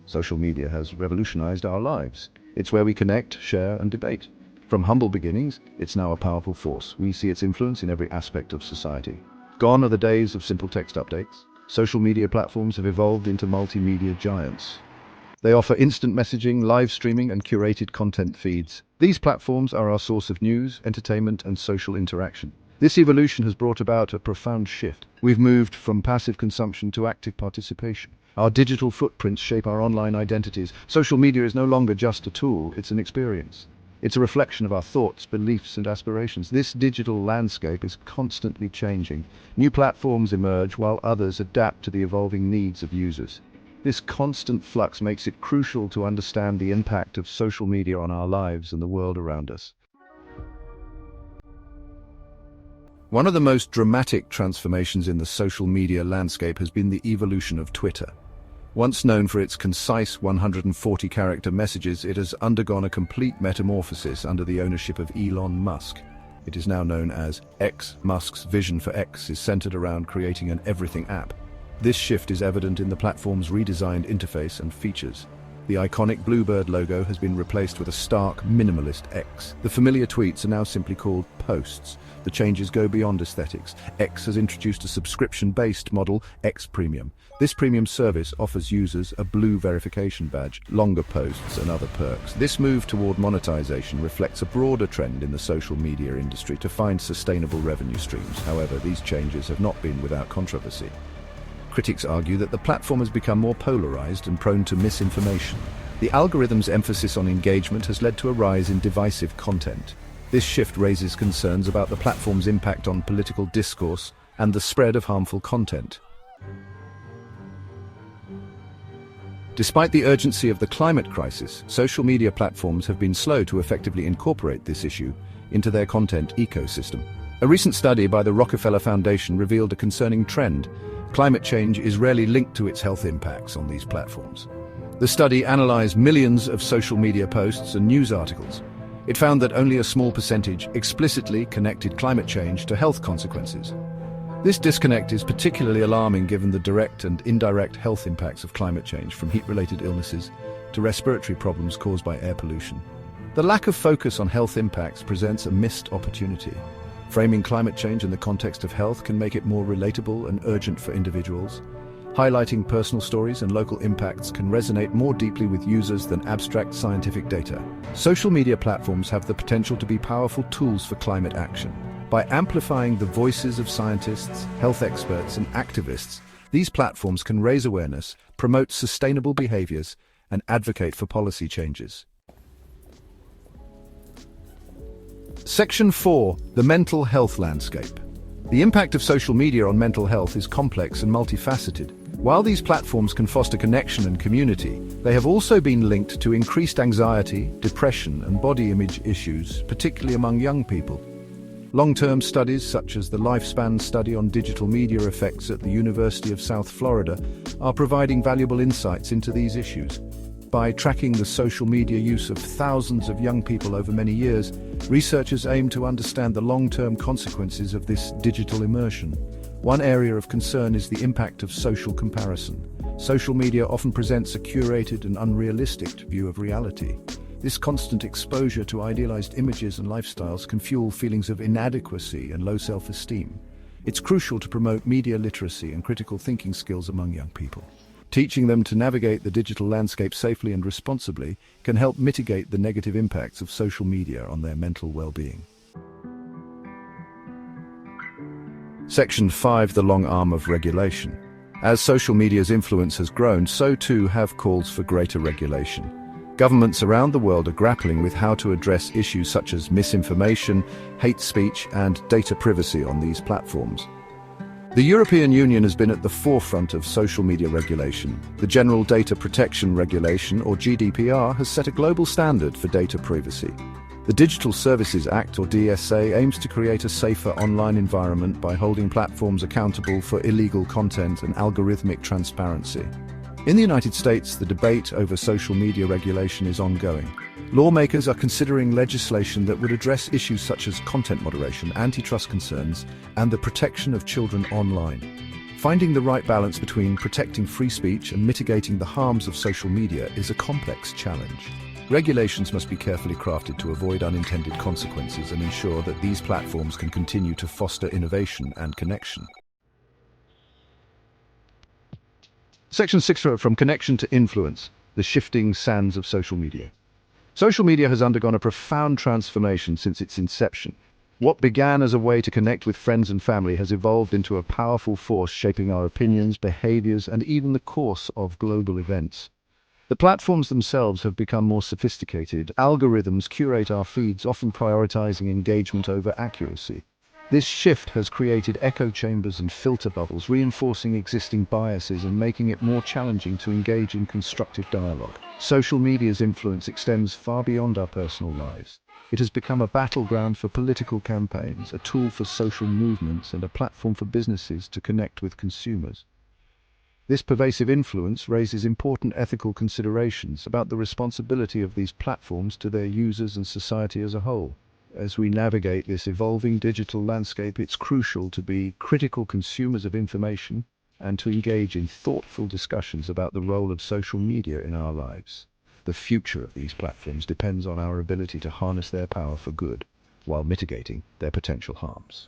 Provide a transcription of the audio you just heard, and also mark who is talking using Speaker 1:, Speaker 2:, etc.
Speaker 1: Social media has revolutionized our lives. It's where we connect, share, and debate. From humble beginnings, it's now a powerful force. We see its influence in every aspect of society. Gone are the days of simple text updates. Social media platforms have evolved into multimedia giants. They offer instant messaging, live streaming, and curated content feeds. These platforms are our source of news, entertainment, and social interaction. This evolution has brought about a profound shift. We've moved from passive consumption to active participation. Our digital footprints shape our online identities. Social media is no longer just a tool, it's an experience. It's a reflection of our thoughts, beliefs, and aspirations. This digital landscape is constantly changing. New platforms emerge while others adapt to the evolving needs of users. This constant flux makes it crucial to understand the impact of social media on our lives and the world around us. One of the most dramatic transformations in the social media landscape has been the evolution of Twitter. Once known for its concise 140-character messages, it has undergone a complete metamorphosis under the ownership of Elon Musk. It is now known as X. Musk's vision for X is centered around creating an everything app. This shift is evident in the platform's redesigned interface and features. The iconic Bluebird logo has been replaced with a stark, minimalist X. The familiar tweets are now simply called posts. The changes go beyond aesthetics. X has introduced a subscription-based model, X Premium. This premium service offers users a blue verification badge, longer posts, and other perks. This move toward monetization reflects a broader trend in the social media industry to find sustainable revenue streams. However, these changes have not been without controversy. Critics argue that the platform has become more polarized and prone to misinformation. The algorithm's emphasis on engagement has led to a rise in divisive content. This shift raises concerns about the platform's impact on political discourse and the spread of harmful content. Despite the urgency of the climate crisis, social media platforms have been slow to effectively incorporate this issue into their content ecosystem. A recent study by the Rockefeller Foundation revealed a concerning trend. Climate change is rarely linked to its health impacts on these platforms. The study analyzed millions of social media posts and news articles. It found that only a small percentage explicitly connected climate change to health consequences. This disconnect is particularly alarming given the direct and indirect health impacts of climate change, from heat-related illnesses to respiratory problems caused by air pollution. The lack of focus on health impacts presents a missed opportunity. Framing climate change in the context of health can make it more relatable and urgent for individuals. Highlighting personal stories and local impacts can resonate more deeply with users than abstract scientific data. Social media platforms have the potential to be powerful tools for climate action. By amplifying the voices of scientists, health experts, and activists, these platforms can raise awareness, promote sustainable behaviors, and advocate for policy changes. Section 4. The mental health landscape. The impact of social media on mental health is complex and multifaceted. While these platforms can foster connection and community, they have also been linked to increased anxiety, depression, and body image issues, particularly among young people. Long-term studies, such as the Lifespan Study on Digital Media Effects at the University of South Florida, are providing valuable insights into these issues. By tracking the social media use of thousands of young people over many years, researchers aim to understand the long-term consequences of this digital immersion. One area of concern is the impact of social comparison. Social media often presents a curated and unrealistic view of reality. This constant exposure to idealized images and lifestyles can fuel feelings of inadequacy and low self-esteem. It's crucial to promote media literacy and critical thinking skills among young people. Teaching them to navigate the digital landscape safely and responsibly can help mitigate the negative impacts of social media on their mental well-being. Section 5. The long arm of regulation. As social media's influence has grown, so too have calls for greater regulation. Governments around the world are grappling with how to address issues such as misinformation, hate speech, and data privacy on these platforms. The European Union has been at the forefront of social media regulation. The General Data Protection Regulation, or GDPR, has set a global standard for data privacy. The Digital Services Act, or DSA, aims to create a safer online environment by holding platforms accountable for illegal content and algorithmic transparency. In the United States, the debate over social media regulation is ongoing. Lawmakers are considering legislation that would address issues such as content moderation, antitrust concerns, and the protection of children online. Finding the right balance between protecting free speech and mitigating the harms of social media is a complex challenge. Regulations must be carefully crafted to avoid unintended consequences and ensure that these platforms can continue to foster innovation and connection. Section 6, from connection to influence, the shifting sands of social media. Social media has undergone a profound transformation since its inception. What began as a way to connect with friends and family has evolved into a powerful force shaping our opinions, behaviors, and even the course of global events. The platforms themselves have become more sophisticated. Algorithms curate our feeds, often prioritizing engagement over accuracy. This shift has created echo chambers and filter bubbles, reinforcing existing biases and making it more challenging to engage in constructive dialogue. Social media's influence extends far beyond our personal lives. It has become a battleground for political campaigns, a tool for social movements, and a platform for businesses to connect with consumers. This pervasive influence raises important ethical considerations about the responsibility of these platforms to their users and society as a whole. As we navigate this evolving digital landscape, it's crucial to be critical consumers of information and to engage in thoughtful discussions about the role of social media in our lives. The future of these platforms depends on our ability to harness their power for good, while mitigating their potential harms.